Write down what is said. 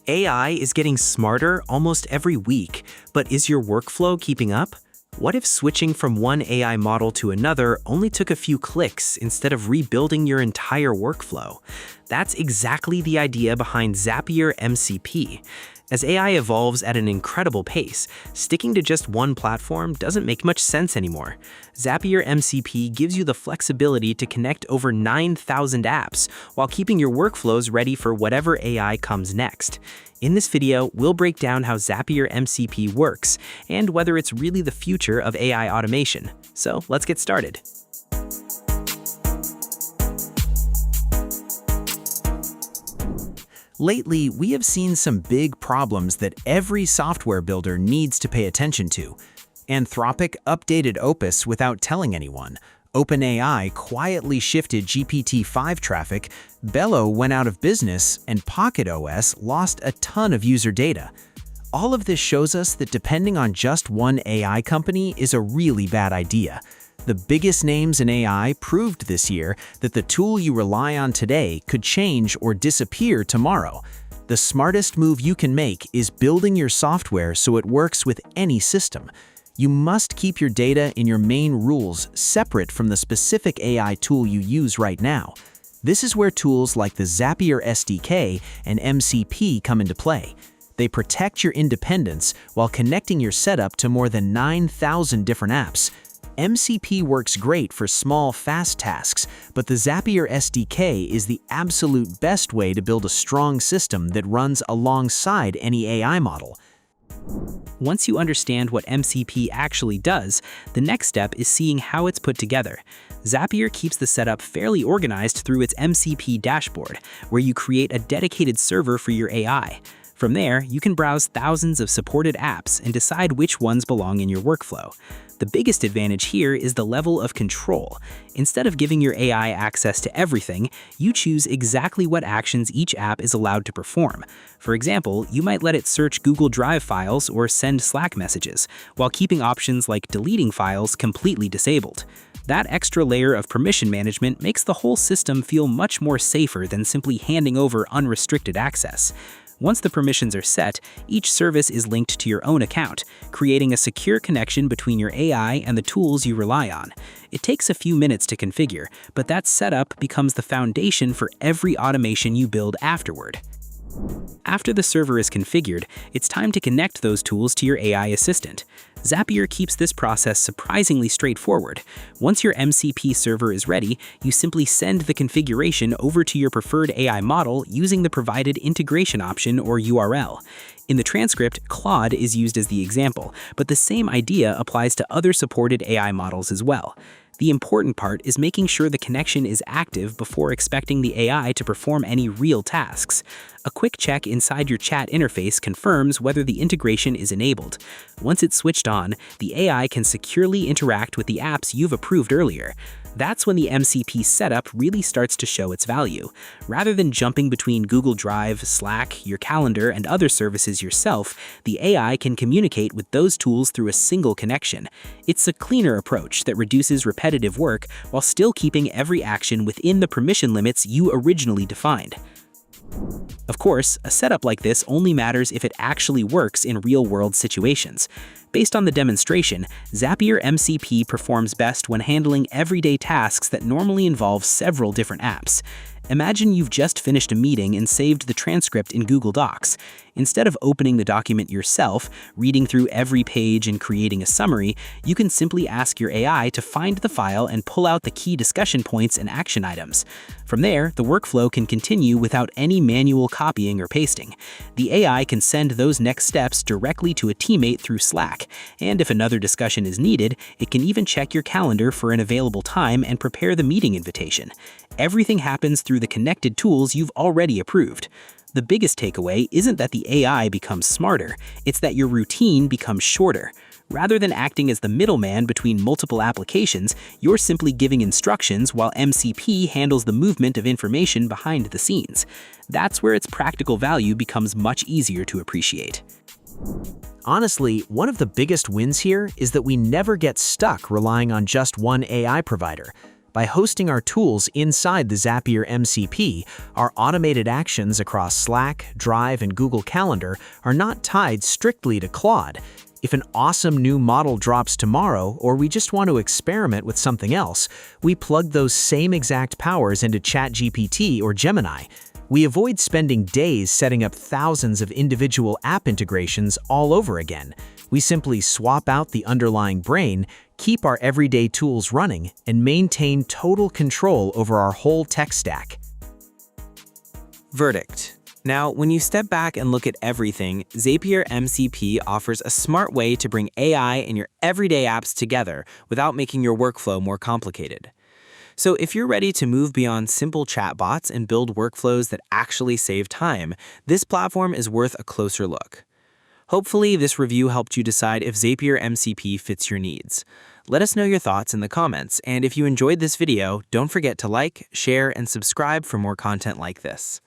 AI is getting smarter almost every week, but is your workflow keeping up? What if switching from one AI model to another only took a few clicks instead of rebuilding your entire workflow? That's exactly the idea behind Zapier MCP. As AI evolves at an incredible pace, sticking to just one platform doesn't make much sense anymore. Zapier MCP gives you the flexibility to connect over 9,000 apps while keeping your workflows ready for whatever AI comes next. In this video, we'll break down how Zapier MCP works and whether it's really the future of AI automation. So let's get started. Lately, we have seen some big problems that every software builder needs to pay attention to. Anthropic updated Opus without telling anyone. OpenAI quietly shifted GPT-5 traffic, Bello went out of business, and Pocket OS lost a ton of user data. All of this shows us that depending on just one AI company is a really bad idea. The biggest names in AI proved this year that the tool you rely on today could change or disappear tomorrow. The smartest move you can make is building your software so it works with any system. You must keep your data in your main rules separate from the specific AI tool you use right now. This is where tools like the Zapier SDK and MCP come into play. They protect your independence while connecting your setup to more than 9,000 different apps. MCP works great for small, fast tasks, but the Zapier SDK is the absolute best way to build a strong system that runs alongside any AI model. Once you understand what MCP actually does, the next step is seeing how it's put together. Zapier keeps the setup fairly organized through its MCP dashboard, where you create a dedicated server for your AI. From there, you can browse thousands of supported apps and decide which ones belong in your workflow. The biggest advantage here is the level of control. Instead of giving your AI access to everything, you choose exactly what actions each app is allowed to perform. For example, you might let it search Google Drive files or send Slack messages, while keeping options like deleting files completely disabled. That extra layer of permission management makes the whole system feel much more safer than simply handing over unrestricted access. Once the permissions are set, each service is linked to your own account, creating a secure connection between your AI and the tools you rely on. It takes a few minutes to configure, but that setup becomes the foundation for every automation you build afterward. After the server is configured, it's time to connect those tools to your AI assistant. Zapier keeps this process surprisingly straightforward. Once your MCP server is ready, you simply send the configuration over to your preferred AI model using the provided integration option or URL. In the transcript, Claude is used as the example, but the same idea applies to other supported AI models as well. The important part is making sure the connection is active before expecting the AI to perform any real tasks. A quick check inside your chat interface confirms whether the integration is enabled. Once it's switched on, the AI can securely interact with the apps you've approved earlier. That's when the MCP setup really starts to show its value. Rather than jumping between Google Drive, Slack, your calendar, and other services yourself, the AI can communicate with those tools through a single connection. It's a cleaner approach that reduces repetitive work while still keeping every action within the permission limits you originally defined. Of course, a setup like this only matters if it actually works in real-world situations. Based on the demonstration, Zapier MCP performs best when handling everyday tasks that normally involve several different apps. Imagine you've just finished a meeting and saved the transcript in Google Docs. Instead of opening the document yourself, reading through every page and creating a summary, you can simply ask your AI to find the file and pull out the key discussion points and action items. From there, the workflow can continue without any manual copying or pasting. The AI can send those next steps directly to a teammate through Slack, and if another discussion is needed, it can even check your calendar for an available time and prepare the meeting invitation. Everything happens through the connected tools you've already approved. The biggest takeaway isn't that the AI becomes smarter, it's that your routine becomes shorter. Rather than acting as the middleman between multiple applications, you're simply giving instructions while MCP handles the movement of information behind the scenes. That's where its practical value becomes much easier to appreciate. Honestly, one of the biggest wins here is that we never get stuck relying on just one AI provider. By hosting our tools inside the Zapier MCP, our automated actions across Slack, Drive, and Google Calendar are not tied strictly to Claude. If an awesome new model drops tomorrow, or we just want to experiment with something else, we plug those same exact powers into ChatGPT or Gemini. We avoid spending days setting up thousands of individual app integrations all over again. We simply swap out the underlying brain, keep our everyday tools running, and maintain total control over our whole tech stack. Verdict. Now, when you step back and look at everything, Zapier MCP offers a smart way to bring AI and your everyday apps together without making your workflow more complicated. So if you're ready to move beyond simple chatbots and build workflows that actually save time, this platform is worth a closer look. Hopefully, this review helped you decide if Zapier MCP fits your needs. Let us know your thoughts in the comments, and if you enjoyed this video, don't forget to like, share, and subscribe for more content like this.